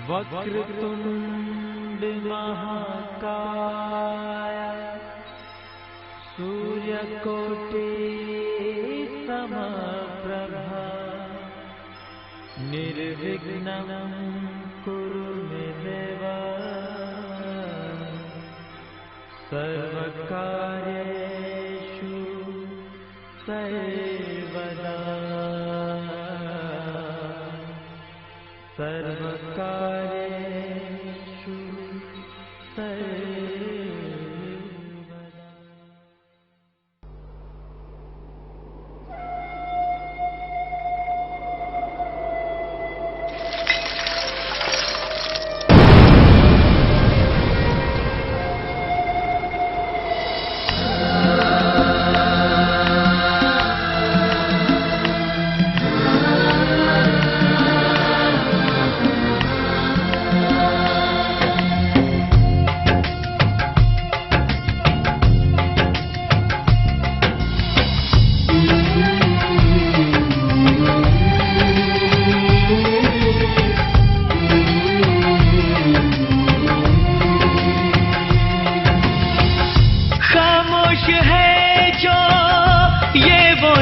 वक्रतुंड महाकाय सूर्यकोटि समप्रभा निर्विघ्नं कुरु मे देव सर्वकार्येषु सर्वदा सर्वकार्येषु सर्वदा।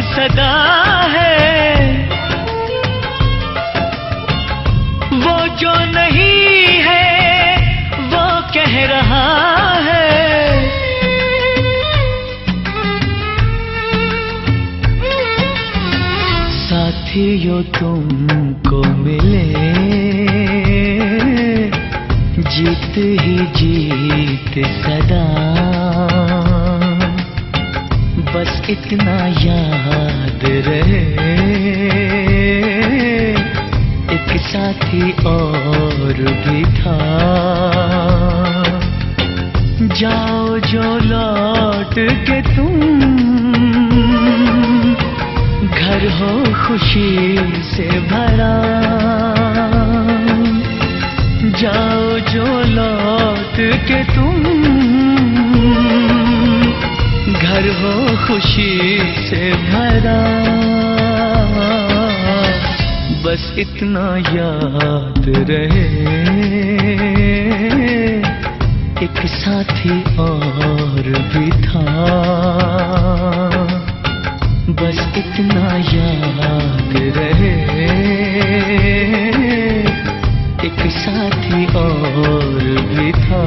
सदा है वो जो नहीं है वो कह रहा है। साथियों तुमको मिले जीत ही जीत सदा, बस इतना याद रहे एक साथी और भी था। जाओ जो लौट के तुम घर हो खुशी से भरा। जाओ जो लौट के तुम घर हो खुशी से भरा, बस इतना याद रहे एक साथी और भी था। बस इतना याद रहे एक साथी और भी था।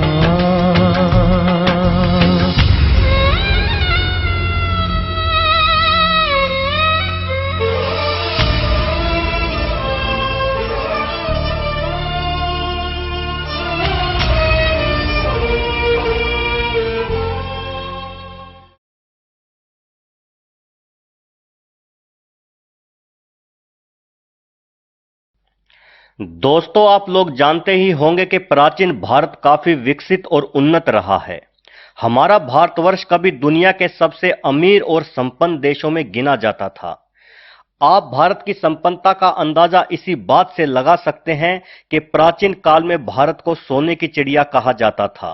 दोस्तों, आप लोग जानते ही होंगे कि प्राचीन भारत काफी विकसित और उन्नत रहा है। हमारा भारतवर्ष कभी दुनिया के सबसे अमीर और संपन्न देशों में गिना जाता था। आप भारत की संपन्नता का अंदाजा इसी बात से लगा सकते हैं कि प्राचीन काल में भारत को सोने की चिड़िया कहा जाता था।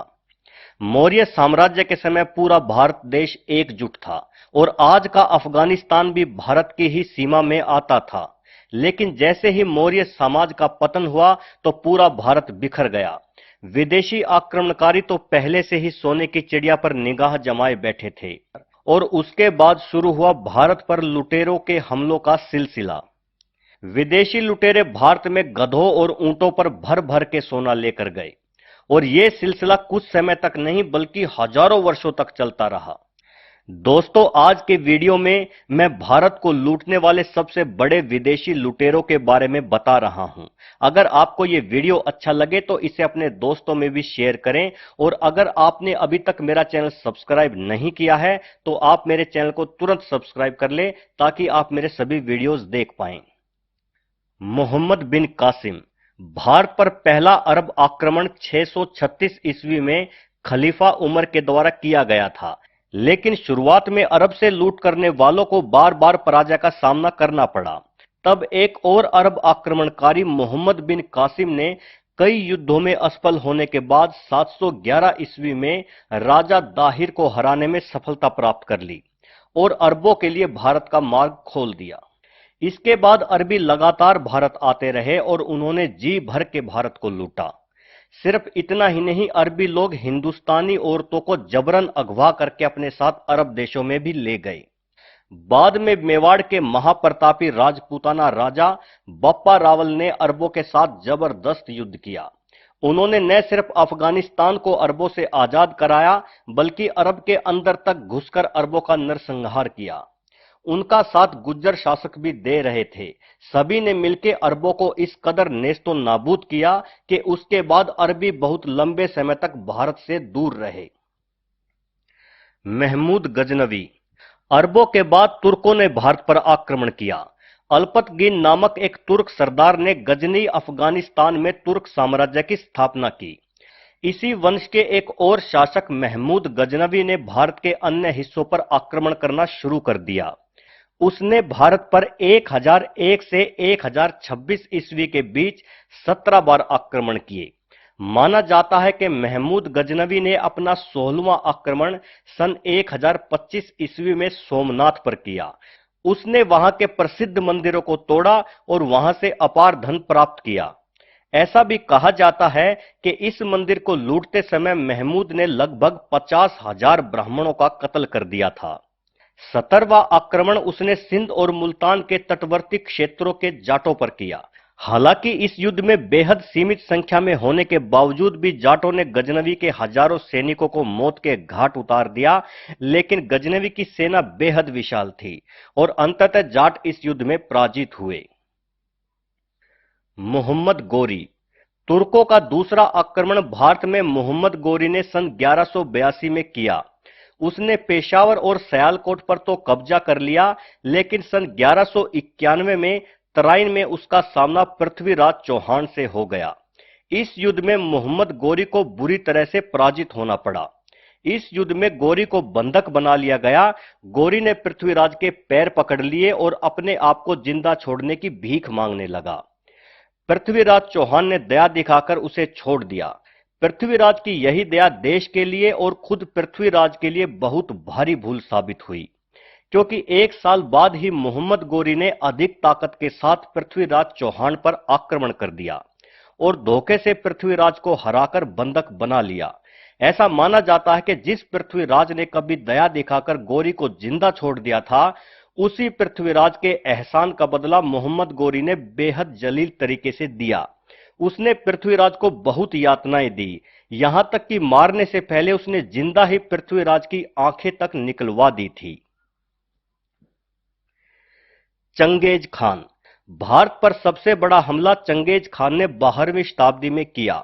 मौर्य साम्राज्य के समय पूरा भारत देश एकजुट था और आज का अफगानिस्तान भी भारत की ही सीमा में आता था। लेकिन जैसे ही मौर्य समाज का पतन हुआ तो पूरा भारत बिखर गया। विदेशी आक्रमणकारी तो पहले से ही सोने की चिड़िया पर निगाह जमाए बैठे थे और उसके बाद शुरू हुआ भारत पर लुटेरों के हमलों का सिलसिला। विदेशी लुटेरे भारत में गधों और ऊंटों पर भर भर के सोना लेकर गए और यह सिलसिला कुछ समय तक नहीं बल्कि हजारों वर्षों तक चलता रहा। दोस्तों, आज के वीडियो में मैं भारत को लूटने वाले सबसे बड़े विदेशी लुटेरों के बारे में बता रहा हूं। अगर आपको यह वीडियो अच्छा लगे तो इसे अपने दोस्तों में भी शेयर करें और अगर आपने अभी तक मेरा चैनल सब्सक्राइब नहीं किया है तो आप मेरे चैनल को तुरंत सब्सक्राइब कर लें ताकि आप मेरे सभी वीडियोस देख पाएं। मोहम्मद बिन कासिम। भारत पर पहला अरब आक्रमण 636 ईस्वी में खलीफा उमर के द्वारा किया गया था, लेकिन शुरुआत में अरब से लूट करने वालों को बार बार पराजय का सामना करना पड़ा। तब एक और अरब आक्रमणकारी मोहम्मद बिन कासिम ने कई युद्धों में असफल होने के बाद 711 ईस्वी में राजा दाहिर को हराने में सफलता प्राप्त कर ली और अरबों के लिए भारत का मार्ग खोल दिया। इसके बाद अरबी लगातार भारत आते रहे और उन्होंने जी भर के भारत को लूटा। सिर्फ इतना ही नहीं, अरबी लोग हिंदुस्तानी औरतों को जबरन अगवा करके अपने साथ अरब देशों में भी ले गए। बाद में मेवाड़ के महाप्रतापी राजपूताना राजा बप्पा रावल ने अरबों के साथ जबरदस्त युद्ध किया। उन्होंने न सिर्फ अफगानिस्तान को अरबों से आजाद कराया, बल्कि अरब के अंदर तक घुसकर अरबों का नरसंहार किया। उनका साथ गुज्जर शासक भी दे रहे थे। सभी ने मिलकर अरबों को इस कदर नेस्तो नाबूद किया कि उसके बाद अरबी बहुत लंबे समय तक भारत से दूर रहे। महमूद गजनवी। अरबों के बाद तुर्कों ने भारत पर आक्रमण किया। अल्पतगीन नामक एक तुर्क सरदार ने गजनी अफगानिस्तान में तुर्क साम्राज्य की स्थापना की। इसी वंश के एक और शासक महमूद गजनवी ने भारत के अन्य हिस्सों पर आक्रमण करना शुरू कर दिया। उसने भारत पर 1001 से 1026 ईस्वी के बीच 17 बार आक्रमण किए। माना जाता है कि महमूद गजनवी ने अपना 16वां आक्रमण सन 1025 ईस्वी में सोमनाथ पर किया। उसने वहां के प्रसिद्ध मंदिरों को तोड़ा और वहां से अपार धन प्राप्त किया। ऐसा भी कहा जाता है कि इस मंदिर को लूटते समय महमूद ने लगभग 50,000 ब्राह्मणों का कत्ल कर दिया था। 17वां आक्रमण उसने सिंध और मुल्तान के तटवर्ती क्षेत्रों के जाटों पर किया। हालांकि इस युद्ध में बेहद सीमित संख्या में होने के बावजूद भी जाटों ने गजनवी के हजारों सैनिकों को मौत के घाट उतार दिया, लेकिन गजनवी की सेना बेहद विशाल थी और अंततः जाट इस युद्ध में पराजित हुए। मोहम्मद गोरी। तुर्कों का दूसरा आक्रमण भारत में मोहम्मद गोरी ने सन 1182 में किया। उसने पेशावर और सयालकोट पर तो कब्जा कर लिया, लेकिन सन 1191 में तराइन में उसका सामना पृथ्वीराज चौहान से हो गया। इस युद्ध में मोहम्मद गोरी को बुरी तरह से पराजित होना पड़ा। इस युद्ध में गोरी को बंधक बना लिया गया। गोरी ने पृथ्वीराज के पैर पकड़ लिए और अपने आप को जिंदा छोड़ने की भीख मांगने लगा। पृथ्वीराज चौहान ने दया दिखाकर उसे छोड़ दिया। पृथ्वीराज की यही दया देश के लिए और खुद पृथ्वीराज के लिए बहुत भारी भूल साबित हुई, क्योंकि एक साल बाद ही मोहम्मद गोरी ने अधिक ताकत के साथ पृथ्वीराज चौहान पर आक्रमण कर दिया और धोखे से पृथ्वीराज को हराकर बंधक बना लिया। ऐसा माना जाता है कि जिस पृथ्वीराज ने कभी दया दिखाकर गोरी को जिंदा छोड़ दिया था, उसी पृथ्वीराज के एहसान का बदला मोहम्मद गोरी ने बेहद जलील तरीके से दिया। उसने पृथ्वीराज को बहुत यातनाएं दी, यहां तक कि मारने से पहले उसने जिंदा ही पृथ्वीराज की आंखें तक निकलवा दी थी। Genghis Khan. भारत पर सबसे बड़ा हमला चंगेज खान ने 12वीं शताब्दी में किया।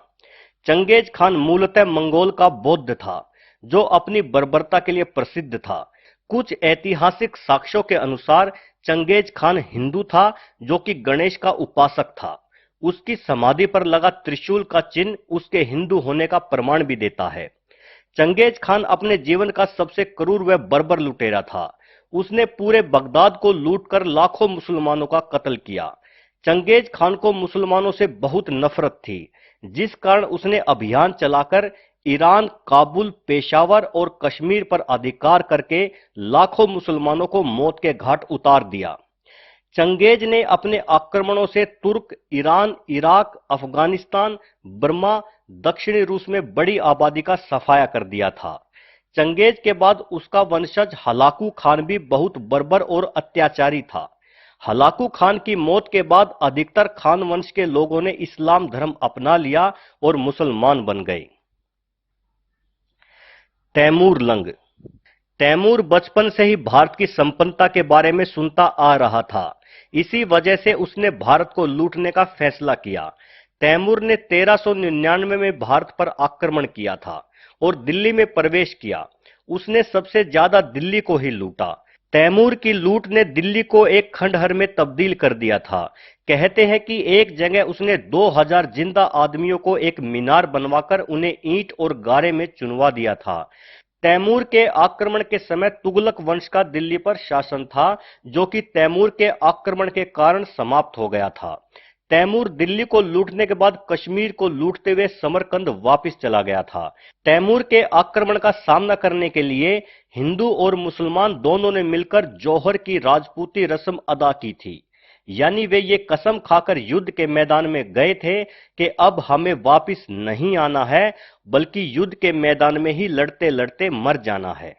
चंगेज खान मूलतः मंगोल का बौद्ध था, जो अपनी बर्बरता के लिए प्रसिद्ध था। कुछ ऐतिहासिक साक्ष्यों के अनुसार चंगेज खान हिंदू था, जो कि गणेश का उपासक था। उसकी समाधि पर लगा त्रिशूल का चिन्ह उसके हिंदू होने का प्रमाण भी देता है। चंगेज खान अपने जीवन का सबसे क्रूर व बर्बर लुटेरा था। उसने पूरे बगदाद को लूटकर लाखों मुसलमानों का कत्ल किया। चंगेज खान को मुसलमानों से बहुत नफरत थी, जिस कारण उसने अभियान चलाकर ईरान, काबुल, पेशावर और कश्मीर पर अधिकार करके लाखों मुसलमानों को मौत के घाट उतार दिया। चंगेज ने अपने आक्रमणों से तुर्क, ईरान, इराक, अफगानिस्तान, बर्मा, दक्षिणी रूस में बड़ी आबादी का सफाया कर दिया था। चंगेज के बाद उसका वंशज हलाकू खान भी बहुत बर्बर और अत्याचारी था। हलाकू खान की मौत के बाद अधिकतर खान वंश के लोगों ने इस्लाम धर्म अपना लिया और मुसलमान बन गए। तैमूर लंग। तैमूर बचपन से ही भारत की संपन्नता के बारे में सुनता आ रहा था। इसी वजह से उसने भारत को लूटने का फैसला किया। तैमूर ने 1399 में भारत पर आक्रमण किया था और दिल्ली में प्रवेश किया। उसने सबसे ज्यादा दिल्ली को ही लूटा। तैमूर की लूट ने दिल्ली को एक खंडहर में तब्दील कर दिया था। कहते हैं कि एक जगह उसने 2000 जिंदा आदमियों को एक मीनार बनवाकर उन्हें ईंट और गारे में चुनवा दिया था। तैमूर के आक्रमण के समय तुगलक वंश का दिल्ली पर शासन था, जो कि तैमूर के आक्रमण के कारण समाप्त हो गया था। तैमूर दिल्ली को लूटने के बाद कश्मीर को लूटते हुए समरकंद वापस चला गया था। तैमूर के आक्रमण का सामना करने के लिए हिंदू और मुसलमान दोनों ने मिलकर जौहर की राजपूती रस्म अदा की थी। यानी वे ये कसम खाकर युद्ध के मैदान में गए थे कि अब हमें वापस नहीं आना है, बल्कि युद्ध के मैदान में ही लड़ते लड़ते मर जाना है।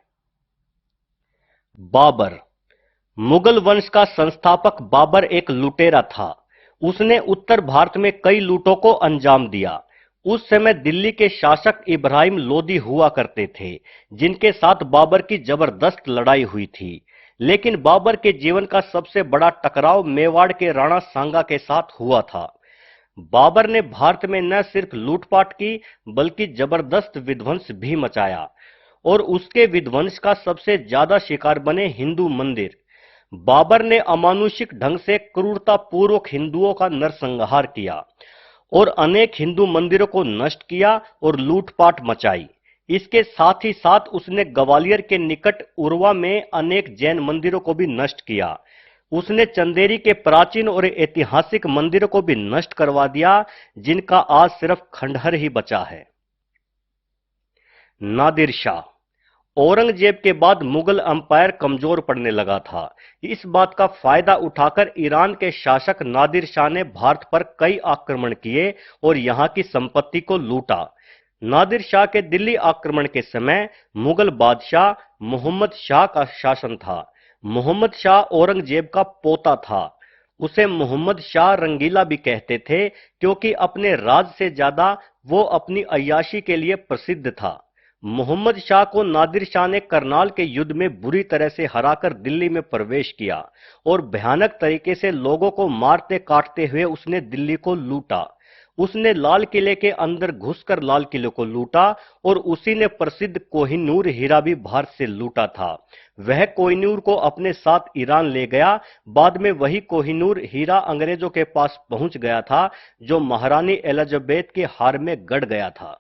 बाबर। मुगल वंश का संस्थापक बाबर एक लुटेरा था। उसने उत्तर भारत में कई लूटों को अंजाम दिया। उस समय दिल्ली के शासक इब्राहिम लोदी हुआ करते थे, जिनके साथ बाबर की जबरदस्त लड़ाई हुई थी। लेकिन बाबर के जीवन का सबसे बड़ा टकराव मेवाड़ के राणा सांगा के साथ हुआ था। बाबर ने भारत में न सिर्फ लूटपाट की, बल्कि जबरदस्त विध्वंस भी मचाया, और उसके विध्वंस का सबसे ज्यादा शिकार बने हिंदू मंदिर। बाबर ने अमानुषिक ढंग से क्रूरतापूर्वक हिंदुओं का नरसंहार किया और अनेक हिंदू मंदिरों को नष्ट किया और लूटपाट मचाई। इसके साथ ही साथ उसने ग्वालियर के निकट उरवा में अनेक जैन मंदिरों को भी नष्ट किया। उसने चंदेरी के प्राचीन और ऐतिहासिक मंदिरों को भी नष्ट करवा दिया, जिनका आज सिर्फ खंडहर ही बचा है। नादिर शाह। औरंगजेब के बाद मुगल अंपायर कमजोर पड़ने लगा था। इस बात का फायदा उठाकर ईरान के शासक नादिर शाह ने भारत पर कई आक्रमण किए और यहां की संपत्ति को लूटा। नादिर शाह के दिल्ली आक्रमण के समय मुगल बादशाह मोहम्मद शाह का शासन था। मोहम्मद शाह औरंगजेब का पोता था। उसे मोहम्मद शाह रंगीला भी कहते थे, क्योंकि अपने राज से ज्यादा वो अपनी अय्याशी के लिए प्रसिद्ध था। मोहम्मद शाह को नादिर शाह ने करनाल के युद्ध में बुरी तरह से हराकर दिल्ली में प्रवेश किया और भयानक तरीके से लोगों को मारते काटते हुए उसने दिल्ली को लूटा। उसने लाल किले के अंदर घुसकर लाल किले को लूटा और उसी ने प्रसिद्ध कोहिनूर हीरा भी भारत से लूटा था। वह कोहिनूर को अपने साथ ईरान ले गया। बाद में वही कोहिनूर हीरा अंग्रेजों के पास पहुंच गया था, जो महारानी एलिजाबेथ के हार में गड़ गया था।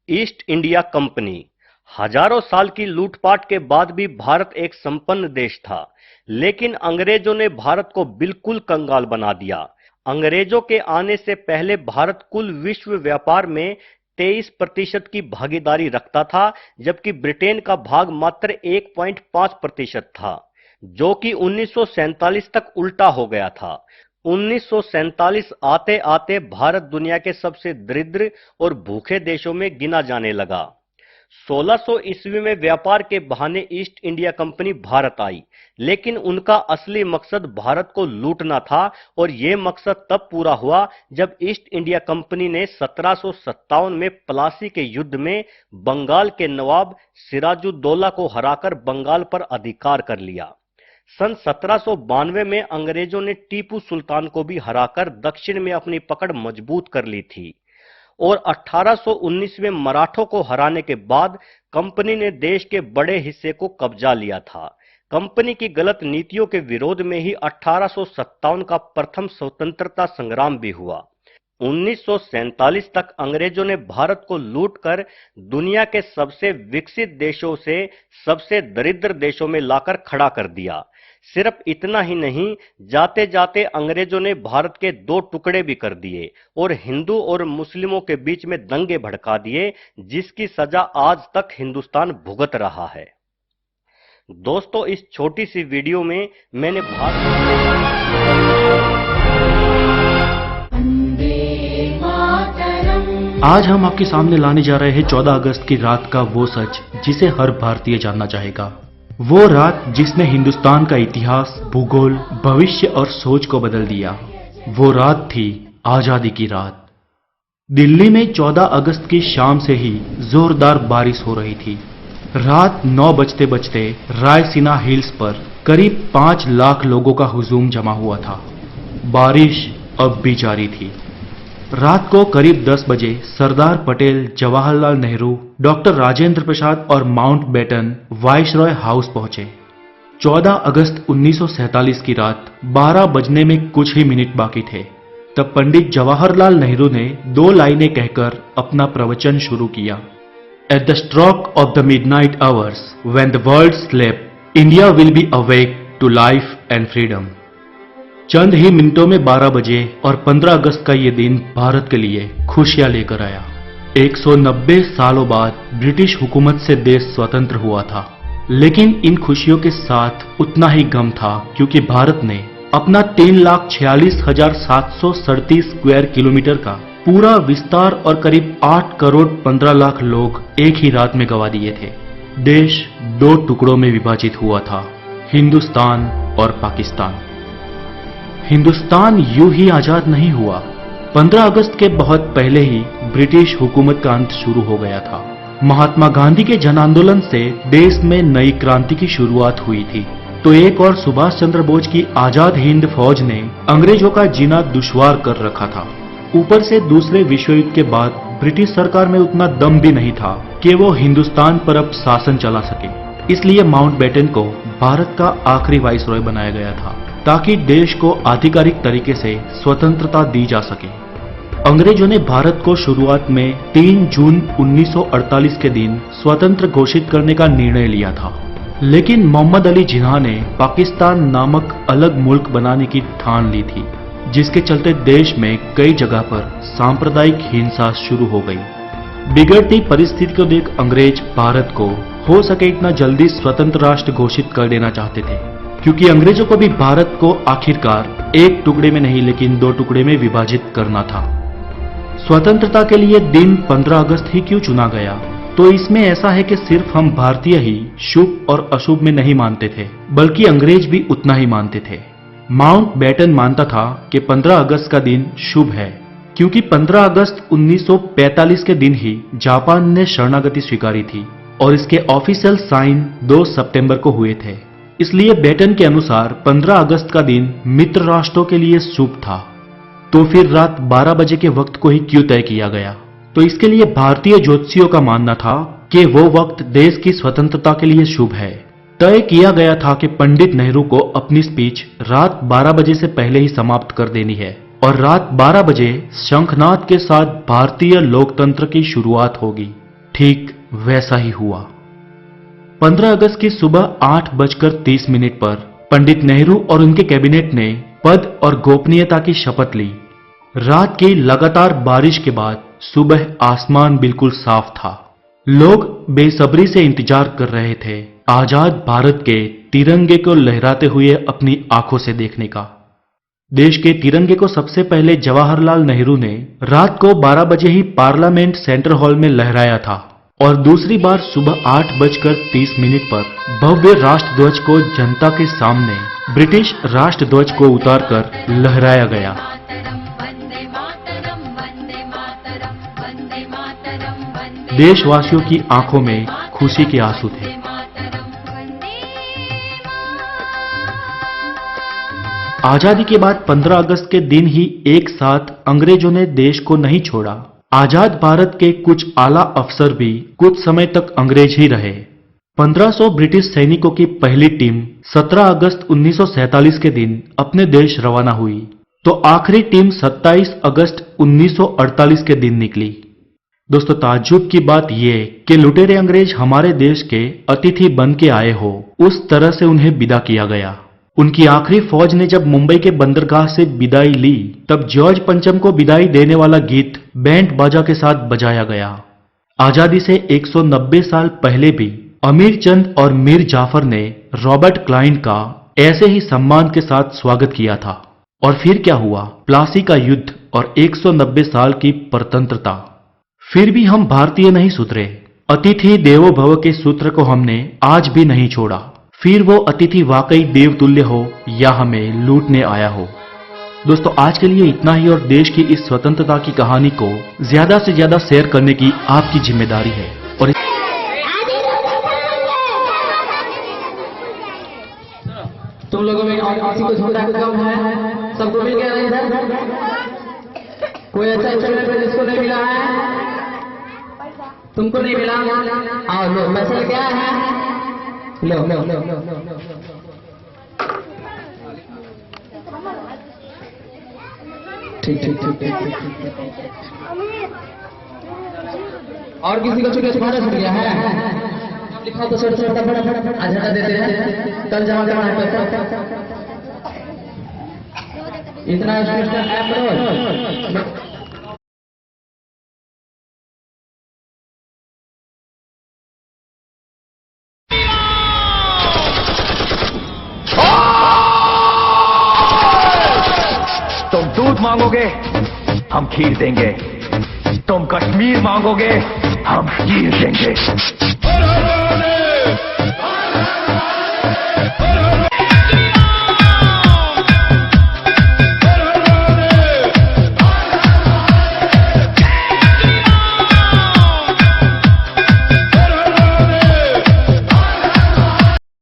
East India company. हजारों साल की लूटपाट के बाद भी भारत एक संपन्न देश था, लेकिन अंग्रेजों ने भारत को बिल्कुल कंगाल बना दिया। अंग्रेजों के आने से पहले भारत कुल विश्व व्यापार में 23% की भागीदारी रखता था, जबकि ब्रिटेन का भाग मात्र 1.5% था, जो कि 1947 तक उल्टा हो गया था। 1947 आते आते भारत दुनिया के सबसे दरिद्र और भूखे देशों में गिना जाने लगा। 1600 ईस्वी में व्यापार के बहाने ईस्ट इंडिया कंपनी भारत आई, लेकिन उनका असली मकसद भारत को लूटना था, और यह मकसद तब पूरा हुआ जब ईस्ट इंडिया कंपनी ने 1757 में प्लासी के युद्ध में बंगाल के नवाब सिराजुद्दौला को हराकर बंगाल पर अधिकार कर लिया। सन 1792 में अंग्रेजों ने टीपू सुल्तान को भी हराकर दक्षिण में अपनी पकड़ मजबूत कर ली थी, और 1819 में मराठों को हराने के बाद कंपनी ने देश के बड़े हिस्से को कब्जा लिया था। कंपनी की गलत नीतियों के विरोध में ही 1857 का प्रथम स्वतंत्रता संग्राम भी हुआ। 1947 तक अंग्रेजों ने भारत को लूटकर दुनिया के सबसे विकसित देशों से सबसे दरिद्र देशों में लाकर खड़ा कर दिया। सिर्फ इतना ही नहीं, जाते जाते अंग्रेजों ने भारत के 2 टुकड़े भी कर दिए और हिंदू और मुस्लिमों के बीच में दंगे भड़का दिए, जिसकी सजा आज तक हिंदुस्तान भुगत रहा है। दोस्तों, इस छोटी सी वीडियो में मैंने आज हम आपके सामने लाने जा रहे हैं 14 अगस्त की रात का वो सच जिसे हर भारतीय जानना चाहेगा। वो रात जिसने हिंदुस्तान का इतिहास, भूगोल, भविष्य और सोच को बदल दिया। वो रात थी आजादी की रात। दिल्ली में 14 अगस्त की शाम से ही जोरदार बारिश हो रही थी। रात 9 बजते बजते रायसीना हिल्स पर करीब 5 लाख लोगों का हुजूम जमा हुआ था। बारिश अब भी जारी थी। रात को करीब 10 बजे सरदार पटेल, जवाहरलाल नेहरू, डॉक्टर राजेंद्र प्रसाद और माउंटबेटन वाइसरॉय हाउस पहुंचे। 14 अगस्त 1947 की रात 12 बजने में कुछ ही मिनट बाकी थे, तब पंडित जवाहरलाल नेहरू ने 2 लाइनें कहकर अपना प्रवचन शुरू किया। At the stroke of the midnight hours when the world sleeps, India will be awake to life and freedom. चंद ही मिनटों में 12 बजे और 15 अगस्त का ये दिन भारत के लिए खुशियां लेकर आया। 190 सालों बाद ब्रिटिश हुकूमत से देश स्वतंत्र हुआ था। लेकिन इन खुशियों के साथ उतना ही गम था, क्योंकि भारत ने अपना 3,46,737 स्क्वायर किलोमीटर का पूरा विस्तार और करीब 8 करोड़ 15 लाख लोग एक ही रात में गंवा दिए थे। देश दो टुकड़ों में विभाजित हुआ था, हिंदुस्तान और पाकिस्तान। हिंदुस्तान यूं ही आजाद नहीं हुआ। 15 अगस्त के बहुत पहले ही ब्रिटिश हुकूमत का अंत शुरू हो गया था। महात्मा गांधी के जन आंदोलन से देश में नई क्रांति की शुरुआत हुई थी, तो एक और सुभाष चंद्र बोस की आजाद हिंद फौज ने अंग्रेजों का जीना दुश्वार कर रखा था। ऊपर से दूसरे विश्व युद्ध के बाद ब्रिटिश सरकार में उतना दम भी नहीं था कि वो हिंदुस्तान पर अब शासन चला सके। इसलिए माउंटबेटन को भारत का आखिरी वाइसरॉय बनाया गया था, ताकि देश को आधिकारिक तरीके से स्वतंत्रता दी जा सके। अंग्रेजों ने भारत को शुरुआत में 3 जून 1948 के दिन स्वतंत्र घोषित करने का निर्णय लिया था, लेकिन मोहम्मद अली जिन्ना ने पाकिस्तान नामक अलग मुल्क बनाने की ठान ली थी, जिसके चलते देश में कई जगह पर सांप्रदायिक हिंसा शुरू हो गई। बिगड़ती परिस्थिति को देख अंग्रेज भारत को हो सके इतना जल्दी स्वतंत्र राष्ट्र घोषित कर देना चाहते थे, क्योंकि अंग्रेजों को भी भारत को आखिरकार एक टुकड़े में नहीं लेकिन 2 टुकड़े में विभाजित करना था। स्वतंत्रता के लिए दिन 15 अगस्त ही क्यों चुना गया? तो इसमें ऐसा है कि सिर्फ हम भारतीय ही शुभ और अशुभ में नहीं मानते थे, बल्कि अंग्रेज भी उतना ही मानते थे। माउंटबेटन मानता था कि 15 अगस्त का दिन शुभ है, क्योंकि 15 अगस्त 1945 के दिन ही जापान ने शरणागति स्वीकारी थी और इसके ऑफिशियल साइन 2 सितंबर को हुए थे। इसलिए बेटन के अनुसार 15 अगस्त का दिन मित्र राष्ट्रों के लिए शुभ था। तो फिर रात 12 बजे के वक्त को ही क्यों तय किया गया? तो इसके लिए भारतीय ज्योतिषियों का मानना था कि वो वक्त देश की स्वतंत्रता के लिए शुभ है। तय किया गया था कि पंडित नेहरू को अपनी स्पीच रात 12 बजे से पहले ही समाप्त कर देनी है और रात 12 बजे शंखनाद के साथ भारतीय लोकतंत्र की शुरुआत होगी। ठीक वैसा ही हुआ। 15 अगस्त की सुबह 8:30 पर पंडित नेहरू और उनके कैबिनेट ने पद और गोपनीयता की शपथ ली। रात की लगातार बारिश के बाद सुबह आसमान बिल्कुल साफ था। लोग बेसब्री से इंतजार कर रहे थे आजाद भारत के तिरंगे को लहराते हुए अपनी आंखों से देखने का। देश के तिरंगे को सबसे पहले जवाहरलाल नेहरू ने रात को 12 बजे ही पार्लियामेंट सेंटर हॉल में लहराया था और दूसरी बार सुबह 8:30 पर भव्य राष्ट्रध्वज को जनता के सामने ब्रिटिश राष्ट्रध्वज को उतारकर लहराया गया। देशवासियों की आंखों में खुशी के आंसू थे। आजादी के बाद 15 अगस्त के दिन ही एक साथ अंग्रेजों ने देश को नहीं छोड़ा। आजाद भारत के कुछ आला अफसर भी कुछ समय तक अंग्रेज ही रहे। 1500 ब्रिटिश सैनिकों की पहली टीम 17 अगस्त 1947 के दिन अपने देश रवाना हुई, तो आखिरी टीम 27 अगस्त 1948 के दिन निकली। दोस्तों, ताज्जुब की बात यह कि लुटेरे अंग्रेज हमारे देश के अतिथि बन के आए हो, उस तरह से उन्हें विदा किया गया। उनकी आखिरी फौज ने जब मुंबई के बंदरगाह से विदाई ली, तब जॉर्ज पंचम को विदाई देने वाला गीत बैंड बाजा के साथ बजाया गया। आजादी से 190 साल पहले भी अमीर चंद और मीर जाफर ने रॉबर्ट क्लाइव का ऐसे ही सम्मान के साथ स्वागत किया था। और फिर क्या हुआ? प्लासी का युद्ध और 190 साल की परतंत्रता। फिर भी हम भारतीय नहीं सुधरे। अतिथि देवो भव के सूत्र को हमने आज भी नहीं छोड़ा। फिर वो अतिथि वाकई देवतुल्य हो या हमें लूटने आया हो। दोस्तों, आज के लिए इतना ही और देश की इस स्वतंत्रता की कहानी को ज्यादा से ज्यादा शेयर करने की आपकी जिम्मेदारी है। और तुम लोगों में और किसी को छोटा कम है? सबको मिल गया है इधर? कोई ऐसा इंस्ट्रूमेंट जिसको नहीं मिला है? तुमको नहीं मिला? आओ लो, पैसे लेके आया है? लो लो लो लो लो लो। ठीक ठीक ठीक ठीक। और किसी को छुट्टी छुट्टी छुट गया है? लिखा तो छोटा छोटा फटाफट आज हटा देते हैं, कल जमा करना है पैसा। इतना ऐप मांगोगे हम खीर देंगे, तुम कश्मीर मांगोगे हम खीर देंगे।